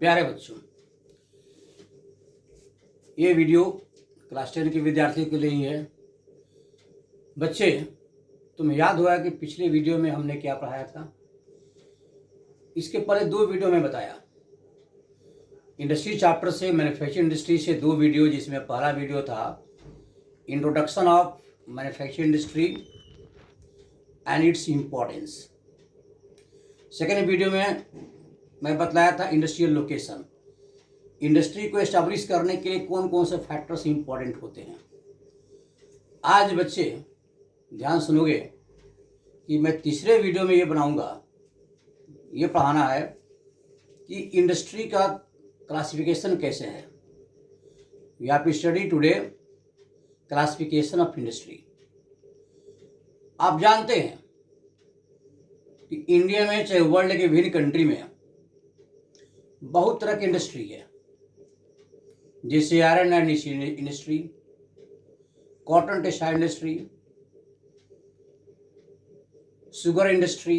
प्यारे बच्चों, ये वीडियो क्लास 10 के विद्यार्थियों के लिए ही है। बच्चे, तुम्हें याद होगा कि पिछले वीडियो में हमने क्या पढ़ाया था। इसके पहले 2 वीडियो में बताया। इंडस्ट्री चैप्टर से मैन्युफैक्चरिंग इंडस्ट्री से 2 वीडियो, जिसमें पहला वीडियो था introduction of manufacturing industry and its importance. Second video में मैं बतलाया था इंडस्ट्रियल लोकेशन। इंडस्ट्री को एस्टैब्लिश करने के लिए कौन कौन से फैक्टर्स इंपॉर्टेंट होते हैं। आज बच्चे ध्यान सुनोगे कि मैं तीसरे वीडियो में ये बनाऊंगा, ये पढ़ाना है कि इंडस्ट्री का क्लासिफिकेशन कैसे है। We have to study today classification of industry. आप जानते हैं कि इंडिया में चाहे वर्ल्ड के विभिन्न कंट्री में बहुत तरह की इंडस्ट्री है, जैसे iron and industry, cotton textile industry, sugar industry,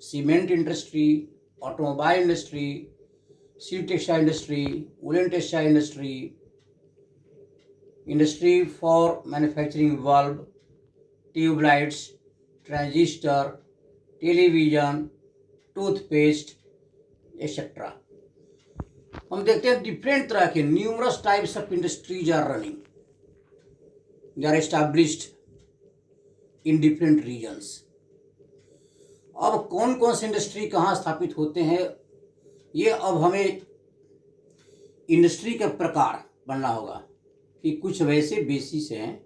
cement industry, automobile industry, seed textile industry, woollen textile industry, industry for manufacturing bulb, tubelights, transistor, television, toothpaste etcetera. हम देखते हैं डिफरेंट तरह के numerous types of industries are running, they are established in different regions. अब कौन कौन से industry कहाँ स्थापित होते हैं, ये अब हमें इंडस्ट्री का प्रकार बनना होगा कि कुछ वैसे बेसिस हैं,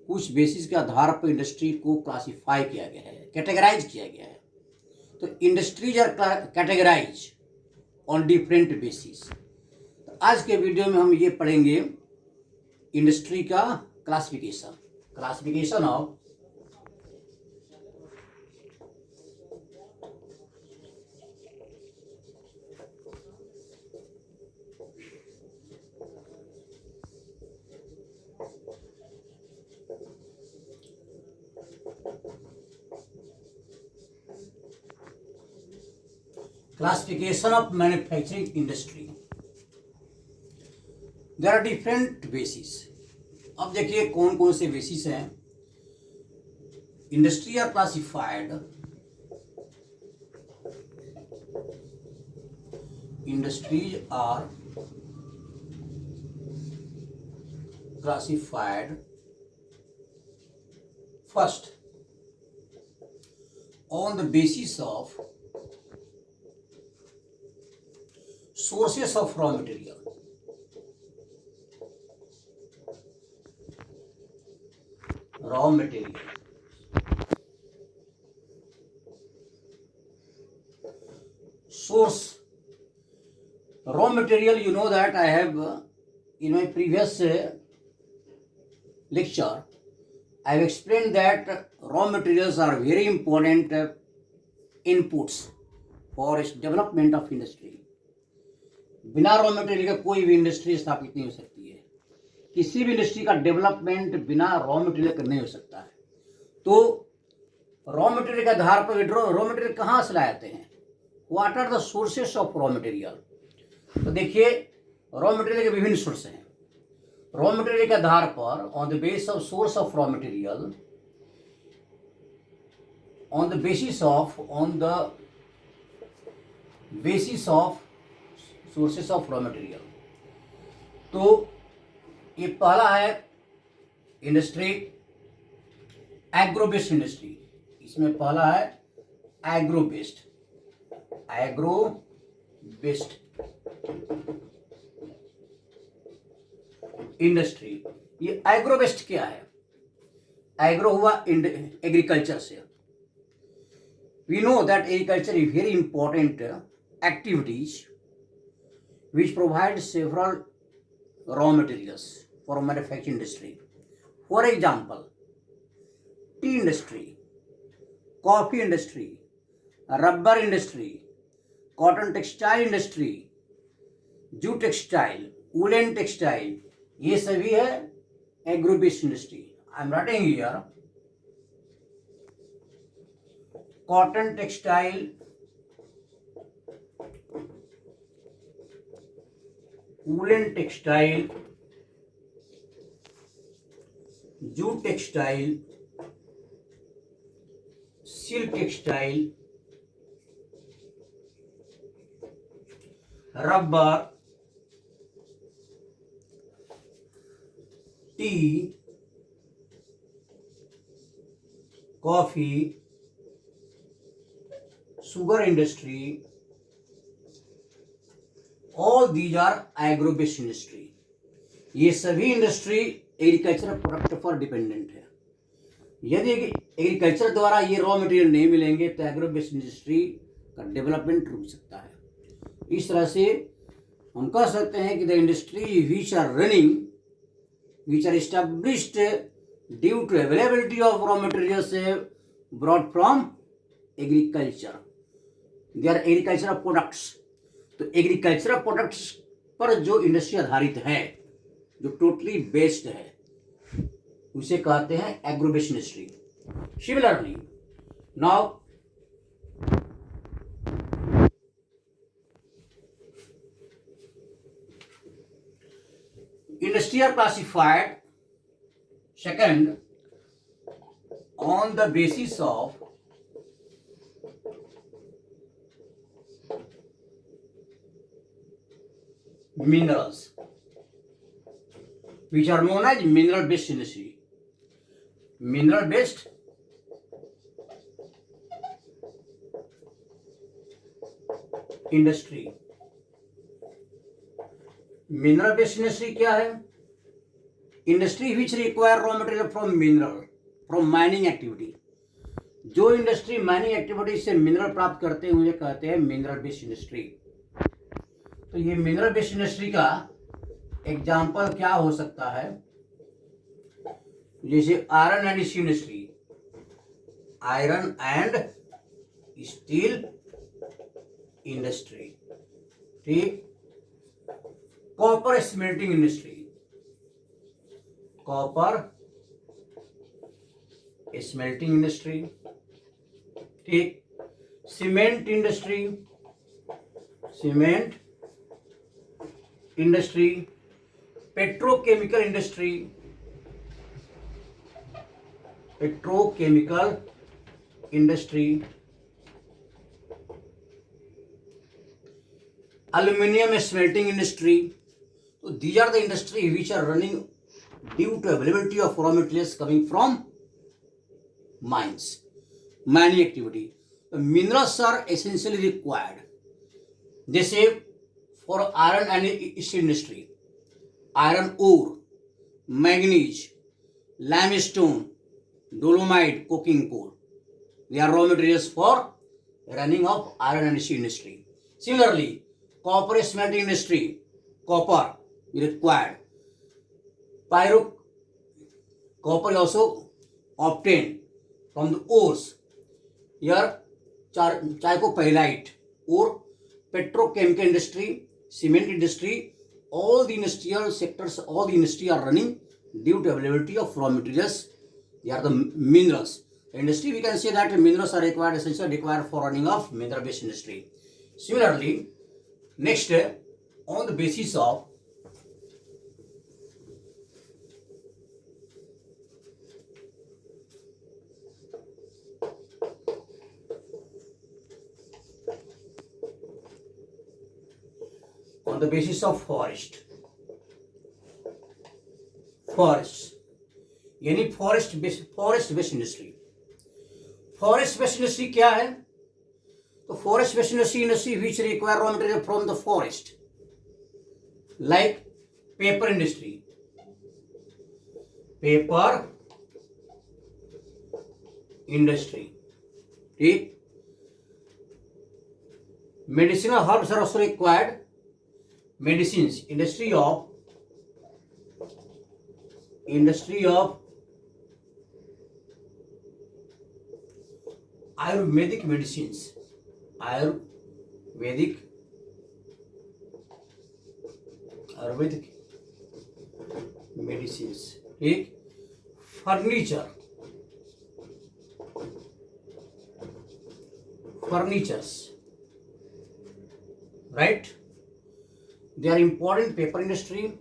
कुछ बेसिस के आधार पर इंडस्ट्री को क्लासिफाई किया गया है, कैटेगराइज किया गया है। तो industries are categorise on different basis. तो आज के वीडियो में हम ये पढ़ेंगे इंडस्ट्री का classification of classification of manufacturing industry. There are different bases. अब देखिए कौन कौन से बेसिस हैं। Industry are classified, industries are classified first on the basis of sources of raw material. Raw material. Source. Raw material, you know that I have in my previous lecture, I have explained that raw materials are very important inputs for development of industry. बिना raw material के कोई भी industry स्थापित नहीं हो सकती है। किसी भी इंडस्ट्री का डेवलपमेंट बिना रॉ मटेरियल का नहीं हो सकता है। तो रॉ मटेरियल के आधार पर रॉ मटेरियल कहाँ से लाए जाते हैं, what are the sources of raw material. तो देखिए रॉ मटेरियल के विभिन्न सोर्स हैं। रॉ मटेरियल के आधार पर on the base of source of raw material, on the basis of sources of raw material. तो ये पहला है इंडस्ट्री एग्रो बेस्ड इंडस्ट्री। इसमें पहला है एग्रो बेस्ड इंडस्ट्री। ये एग्रो बेस्ड क्या है? एग्रो हुआ एग्रीकल्चर से। We know that agriculture is very important activities which provide several raw materials for manufacturing industry. For example, tea industry, coffee industry, rubber industry, cotton textile industry, jute textile, woolen textile, ये सभी है agro based industry. I am writing here cotton textile, woollen textile, jute textile, silk textile, rubber, T, coffee, sugar industry, all these are agro based industry. ये सभी industry agriculture product पर dependent है। यदि agriculture द्वारा ये raw material नहीं मिलेंगे तो एग्रो बेस्ड इंडस्ट्री का डेवलपमेंट रुक सकता है। इस तरह से हम कह सकते हैं कि the industry which are running, which are established due to availability of raw materials brought from agriculture, they are agricultural products. तो एग्रीकल्चरल प्रोडक्ट्स पर जो इंडस्ट्री आधारित है, जो टोटली बेस्ड है, उसे कहते हैं agro based industry. Similarly now industry are classified second on the basis of minerals, which are known as mineral based industry. Mineral based industry. Mineral based industry क्या है? Industry which require raw material from mineral, from mining activity. जो industry mining activity से mineral प्राप्त करते हैं उन्हें कहते हैं मिनरल बेस्ड इंडस्ट्री। तो ये मिनरल बेस्ड इंडस्ट्री का एग्जाम्पल क्या हो सकता है? जैसे iron and steel industry, iron and steel industry, ठीक। Copper smelting industry, copper smelting industry, ठीक। Cement industry, cement industry, petrochemical industry, petrochemical industry, aluminum smelting industry. So these are the industry which are running due to availability of raw materials coming from mines, mining activity. The minerals are essentially required. They say for iron and steel industry, iron ore, manganese, limestone, dolomite, coking coal. They are raw materials for running of iron and steel industry. Similarly, copper smelting industry, copper required. Copper is also obtained from the ores. Here, chalcopyrite or petrochemical industry, cement industry, all the industrial sectors, all the industry are running due to availability of raw materials. They are the minerals. The industry, we can say that minerals are required, essentially required for running of mineral-based industry. Similarly, next, on the basis of forest, forests, यानी forest based industry. Forest based industry क्या है? तो forest based industry which require raw material from the forest, like paper industry, paper industry, ठीक। Medicinal herbs are also required, medicines, industry of Ayurvedic medicines, Ayurvedic medicines, ठीक। Furnitures, right. They are important paper industry,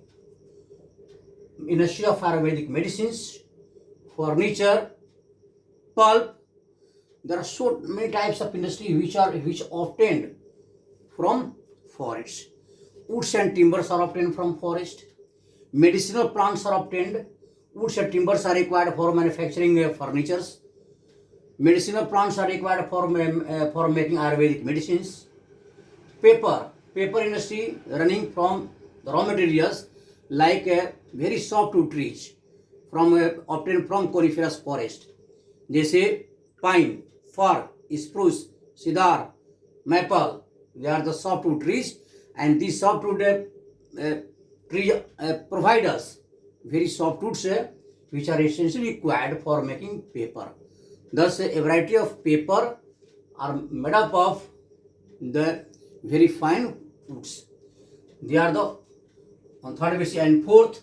industry of Ayurvedic medicines, furniture, pulp. There are so many types of industry which obtained from forests. Woods and timbers are obtained from forest. Medicinal plants are obtained. Woods and timbers are required for manufacturing furnitures. Medicinal plants are required for making Ayurvedic medicines. Paper industry running from the raw materials like very softwood trees obtained from coniferous forest, जैसे pine, fir, spruce, cedar, maple. They are the softwood trees, and these softwood trees provide us very softwoods which are essentially required for making paper. Thus, a variety of paper are made up of the very fine woods. They are the on third basis, and fourth,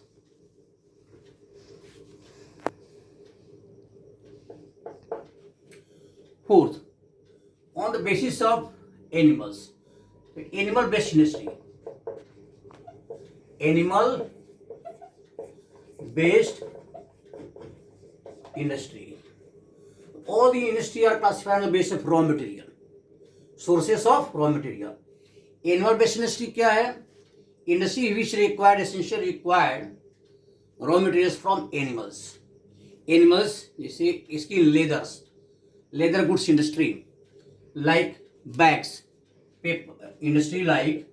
on the basis of animals, animal based industry. Animal based industry. All the industry are classified on the basis of raw material, sources of raw material. Animal based industry क्या है? Industry which essentially required raw materials from animals. Animals, जैसे skin leather goods industry, like bags, paper industry like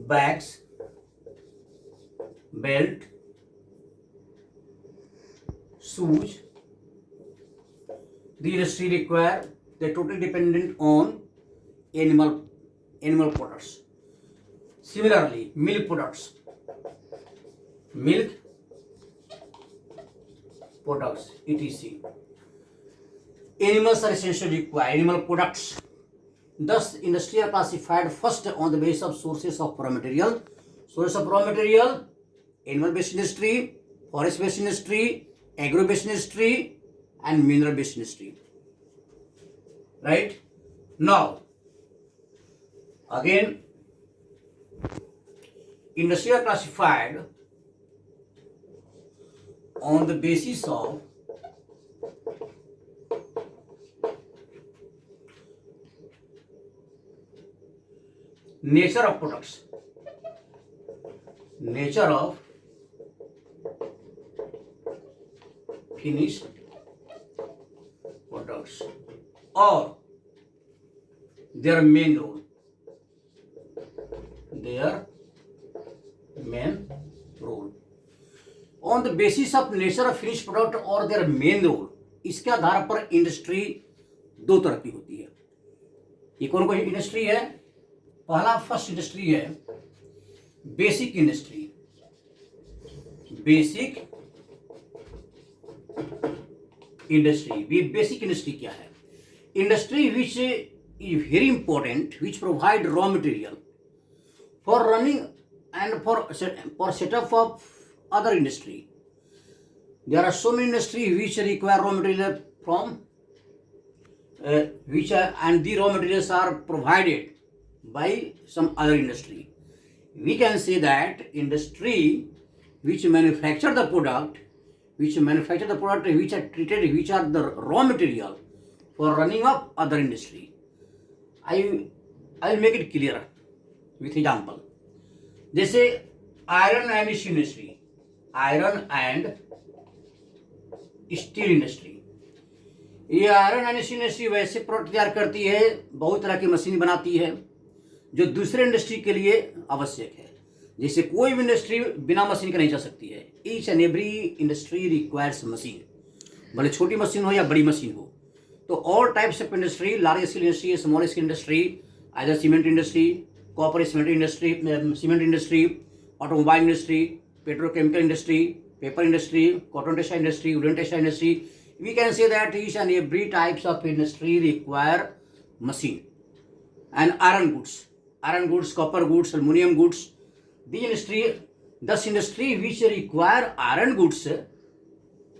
bags, belt, shoes. The industry require, they're totally dependent on animal products. Similarly, milk products, etc. Animals are essentially required, animal products. Thus, industry are classified first on the basis of sources of raw material. Source of raw material, animal-based industry, forest-based industry, agro-based industry, and mineral-based industry. Right? Now, again, industry are classified on the basis of nature of products, nature of finished products, or their main role. On the basis of nature of finished product और their main role, इसके आधार पर industry दो तरह की होती है. ये कौन कौन इंडस्ट्री है? पहला फर्स्ट इंडस्ट्री है बेसिक इंडस्ट्री. बेसिक इंडस्ट्री क्या है? Industry which is very important, which provide raw material for running and for setup of other industry. There are so many industries which require raw material from and the raw materials are provided by some other industry. We can say that industry which manufacture the product, which are treated, which are the raw material for running of other industry. I will make it clear with example. जैसे iron and steel industry, ये iron and steel industry वैसे product तैयार करती है, बहुत तरह की machine बनाती है जो दूसरे इंडस्ट्री के लिए आवश्यक है. जैसे कोई भी इंडस्ट्री बिना मशीन के नहीं चल सकती है. Each and every industry requires machine, भले छोटी मशीन हो या बड़ी मशीन हो. तो all types of industry, large scale industry, small scale industry, either cement industry, copper cement industry, automobile industry, petrochemical industry, paper industry, cotton textile industry, wooden textile industry. We can say that each and every types of industry require machine. And iron goods, copper goods, aluminium goods, the industry. This industry which require iron goods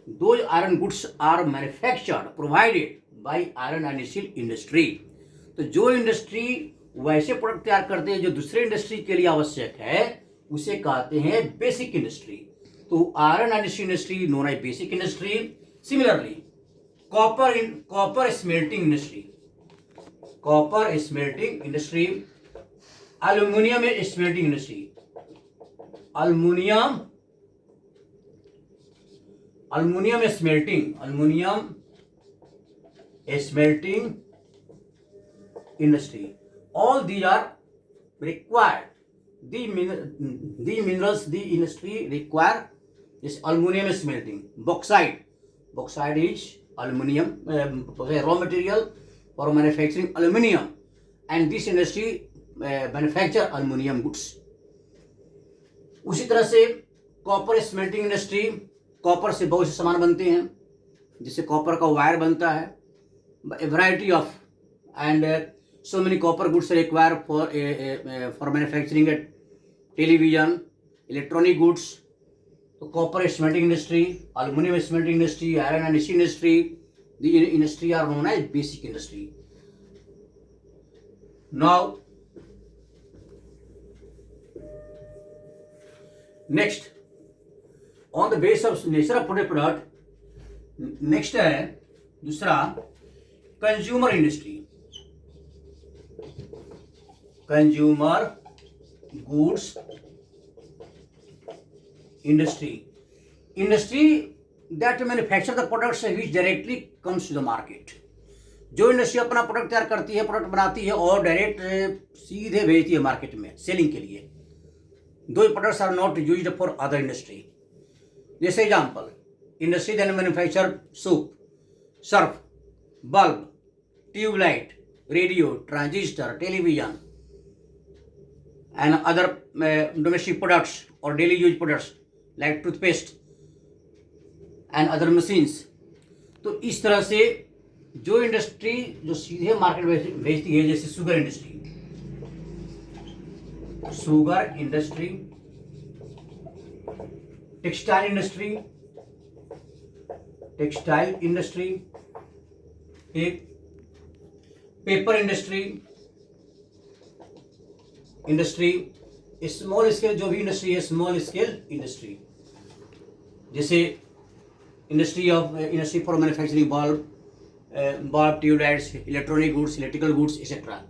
those iron goods are manufactured provided by iron and steel industry। तो जो industry वैसे product तैयार करते हैं जो दूसरे industry के लिए आवश्यक है उसे कहते हैं बेसिक इंडस्ट्री। तो iron and steel industry known as basic industry. Similarly copper smelting industry, aluminium smelting industry, aluminium smelting industry, all these are required, the minerals the industry require is aluminum smelting. Bauxite is aluminum raw material for manufacturing aluminum, and this industry manufacture aluminum goods। उसी तरह से copper smelting industry, copper से बहुत से सामान बनते हैं, जिससे कॉपर का वायर बनता है। A variety of and so many copper goods are required for manufacturing a television, electronic goods। तो copper smelting industry, aluminium smelting industry, iron and steel industry, the industry are known as basic industry. Now next on the base of nature of product, next है दूसरा consumer industry, consumer goods industry that manufacture the products which directly comes to the market. जो industry अपना product तैयार करती है, product बनाती है और डायरेक्ट सीधे भेजती है मार्केट में सेलिंग के लिए। दो products are not used for other industry. जैसे example, industry that manufacture soap, surf, bulb, tube light, radio, transistor, television and other domestic products और daily use products like toothpaste and other machines. तो इस तरह से जो इंडस्ट्री जो सीधे market में भेजती है, जैसे शुगर इंडस्ट्री, टेक्सटाइल इंडस्ट्री, एक पेपर इंडस्ट्री, स्मॉल स्केल जो भी इंडस्ट्री है, स्मॉल स्केल इंडस्ट्री, जैसे industry for manufacturing bulb, tubelights, electronic goods, electrical goods etcetera,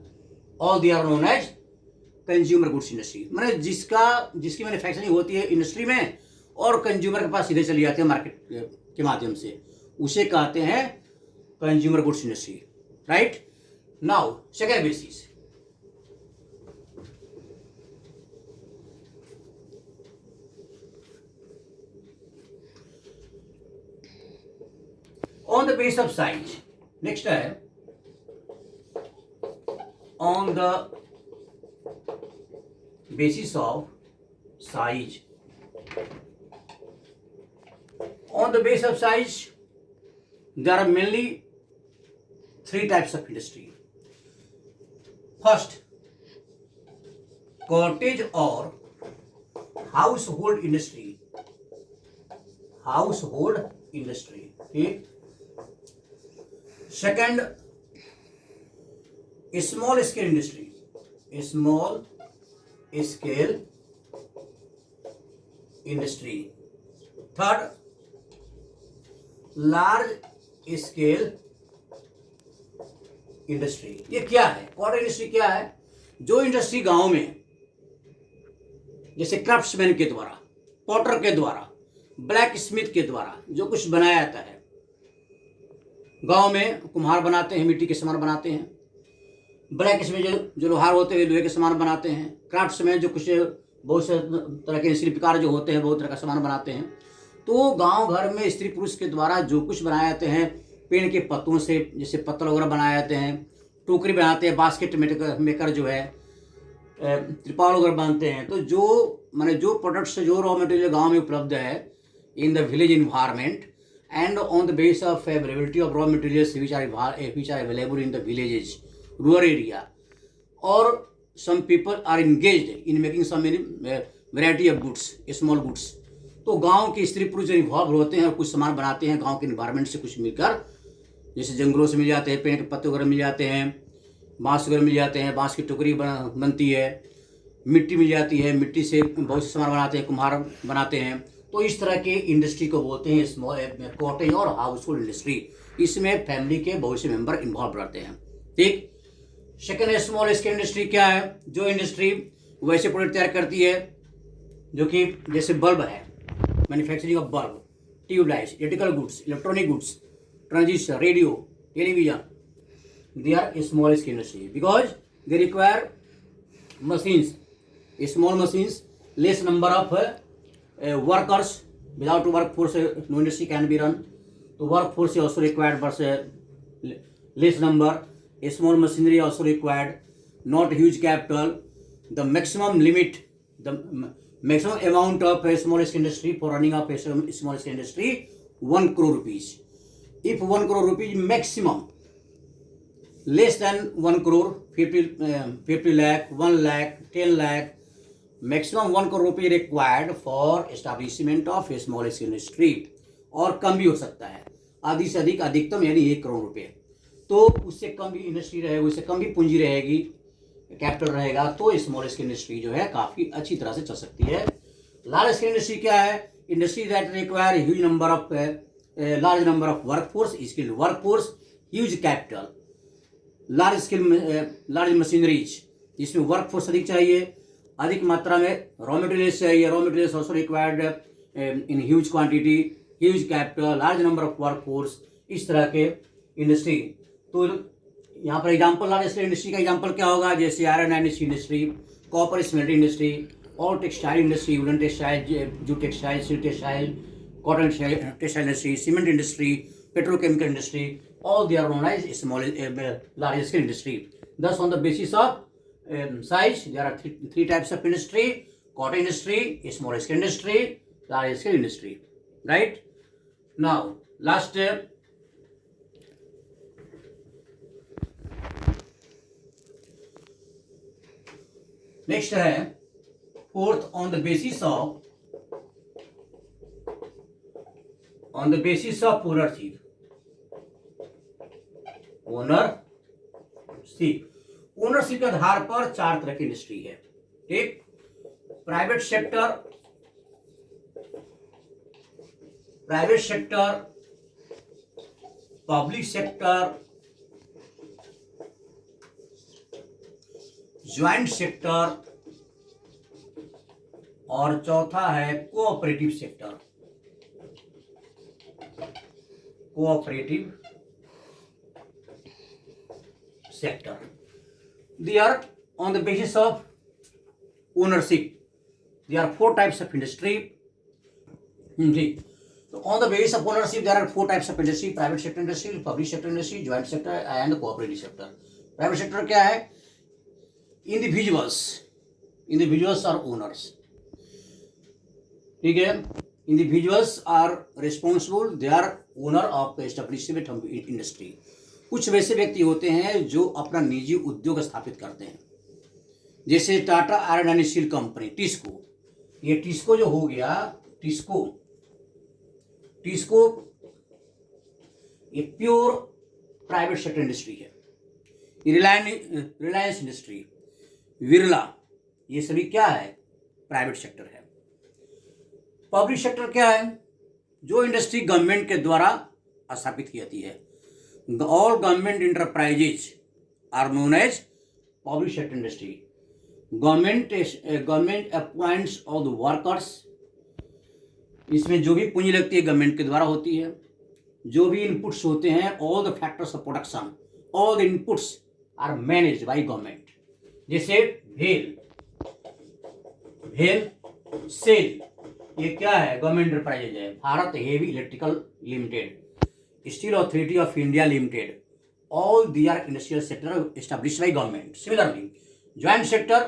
all they are known as consumer goods industry. मैंने जिसकी मैन्युफैक्चरिंग होती है industry में और कंज्यूमर के पास सीधे चली जाती है मार्केट के माध्यम से, उसे कहते हैं consumer goods industry. Right now second basis, on the base of size. Next है on the basis of size. On the base of size, there are mainly three types of industry. First, cottage or household industry. Okay. Second, small scale industry. Third, large scale industry. ये क्या है? Cotton industry क्या है? जो industry गांव में जैसे craftsman के द्वारा, पॉटर के द्वारा, ब्लैक स्मिथ के द्वारा जो कुछ बनाया जाता है, गांव में कुम्हार बनाते हैं, मिट्टी के सामान बनाते हैं, ब्लैक स्मिथ जो लोहार होते हैं लोहे के सामान बनाते हैं, क्राफ्ट्समैन जो कुछ बहुत से तरह के शिल्पकार जो होते हैं बहुत तरह का सामान बनाते हैं। तो गांव घर में स्त्री पुरुष के द्वारा जो कुछ बनाए जाते हैं, पेड़ के पत्तों से जैसे पत्तल वगैरह बनाए जाते हैं, टोकरी बनाते हैं, बास्केट मेकर जो है, त्रिपाल वगैरह बनाते हैं। तो जो प्रोडक्ट्स जो रॉ मटेरियल गांव में उपलब्ध है in the village environment and on the base of availability of raw materials which are available in the villages, rural area, और some people are engaged in making some variety of goods, small goods, तो गांव के स्त्री पुरुष जो involve होते हैं और कुछ सामान बनाते हैं गांव के इन्वायरमेंट से कुछ मिलकर, जैसे जंगलों से मिल जाते हैं, पेड़ के पत्ते वगैरह मिल जाते हैं, बांस वगैरह मिल जाते हैं, बांस की टोकरी बनती है, मिट्टी मिल जाती है, मिट्टी से बहुत से सामान बनाते हैं, कुम्हार बनाते हैं। तो इस तरह के इंडस्ट्री को बोलते हैं स्मॉल कॉटेज और हाउस होल्ड इंडस्ट्री। इसमें फैमिली के बहुत से मेंबर इन्वॉल्व रहते हैं। ठीक। सेकेंड स्मॉल स्केल इंडस्ट्री क्या है? जो इंडस्ट्री वैसे प्रोडक्ट तैयार करती है जो कि जैसे बल्ब है, manufacturing of bulb, tubelights, electrical goods, electronic goods, transistor, radio, television, they are small scale industry because they require machines, small machines, less number of workers. Without workforce no industry can be run. So workforce is also required but less number. Small machinery also required, not huge capital. The maximum limit, the maximum amount of a small scale industry for running up a small scale industry, 1 crore rupees. If 1 crore rupees maximum, less than 1 crore, 50 lakh, 1 lakh, 10 lakh, maximum 1 crore rupee required for establishment of a small scale industry, और कम भी हो सकता है, आधी से अधिक, अधिकतम यानी 1 करोड़ रुपए। तो उससे कम भी इंडस्ट्री रहेगी, उससे कम भी पूंजी रहेगी, कैपिटल रहेगा, तो स्मॉल स्केल इंडस्ट्री जो है काफ़ी अच्छी तरह से चल सकती है। लार्ज स्केल इंडस्ट्री क्या है? Industry that require huge number of large number of workforce, skilled workforce, huge capital, large scale large machineries, जिसमें वर्कफोर्स अधिक चाहिए, अधिक मात्रा में रॉ मटेरियल्स चाहिए, raw materials also required in huge quantity, huge capital, large number of workforce, इस तरह के इंडस्ट्री। तो यहाँ पर एग्जाम्पल लार्ज स्केल इंडस्ट्री का एग्जाम्पल क्या होगा? जैसे iron and steel industry, copper smelting industry, और textile industry, woollen textile, jute textile, silk textile, cotton textile industry, cement industry, petrochemical industry, all they are known as small large scale industry. Thus on the basis of size there are three types of industry: cotton industry, small scale industry, large scale industry. Right? Now last next है fourth, on the basis of ownership. Ownership के आधार पर 4 तरह की industry है। ठीक। Private sector, public sector, joint sector, और चौथा है cooperative sector. Cooperative sector. They are on the basis of ownership. There are 4 types of industry. So on the basis of ownership, there are 4 types of industry: private sector industry, public sector industry, joint sector, and cooperative sector. Private sector क्या है? Individuals are owners. ठीक है? Individuals are responsible. They are owner of the establishment of industry. कुछ वैसे व्यक्ति होते हैं जो अपना निजी उद्योग स्थापित करते हैं, जैसे Tata iron and steel company, TISCO. ये टिस्को जो हो गया, टिस्को ये प्योर प्राइवेट सेक्टर इंडस्ट्री है। रिलायंस इंडस्ट्री, विरला, ये सभी क्या है? प्राइवेट सेक्टर है। पब्लिक सेक्टर क्या है? जो इंडस्ट्री गवर्नमेंट के द्वारा स्थापित की जाती है। All government enterprises are known as public sector industry. Government appoints all the workers. इसमें जो भी पूंजी लगती है गवर्नमेंट के द्वारा होती है। जो भी इनपुट्स होते हैं, all the factors of production, all the inputs are managed by government. जैसे भेल सेल, ये क्या है? गवर्नमेंट एंटरप्राइजेज है। Bharat heavy electrical limited, Steel Authority of India Limited, all they are industrial sector established by government. Similarly, joint sector,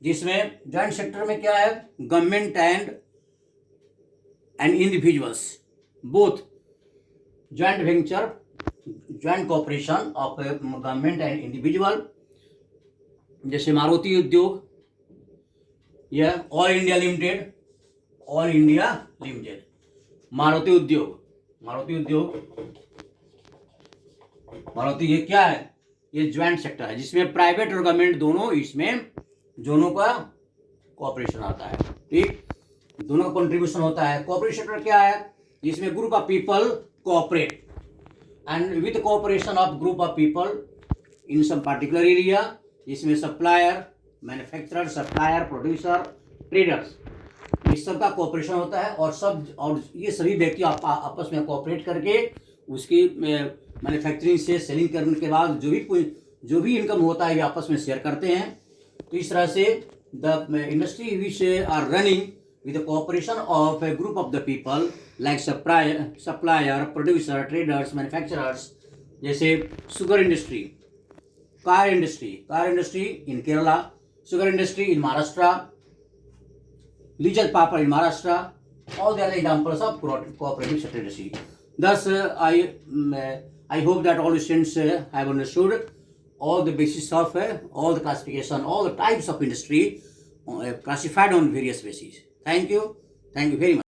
जिसमें joint sector में क्या है? Government and individuals, both joint venture, joint cooperation of government and individual, जैसे मारुति उद्योग, यह all India limited, all India limited. Maruti उद्योग, मारुति ये क्या है? ये ज्वाइंट सेक्टर है जिसमें प्राइवेट और गवर्नमेंट दोनों का कोऑपरेशन आता है। ठीक, दोनों का कंट्रीब्यूशन होता है। कॉर्पोरेट सेक्टर क्या है? जिसमें group of people cooperate and with cooperation of group of people in some particular area, जिसमें supplier, manufacturer, supplier, producer, traders, इस सब का कोऑपरेशन होता है। और ये सभी व्यक्ति आपस में कोऑपरेट करके उसकी मैन्युफैक्चरिंग से सेलिंग करने के बाद जो भी इनकम होता है ये आपस में शेयर करते हैं। तो इस तरह से the industry which are running with the cooperation of a group of the people like supplier, producer, traders, manufacturers, जैसे sugar industry, car industry in Kerala, sugar industry in Maharashtra, Lijat Papad in Maharashtra. All the other examples of cooperative sector industry. Thus, I hope that all students have understood all the basis of all the classification, all the types of industry classified on various bases. Thank you very much.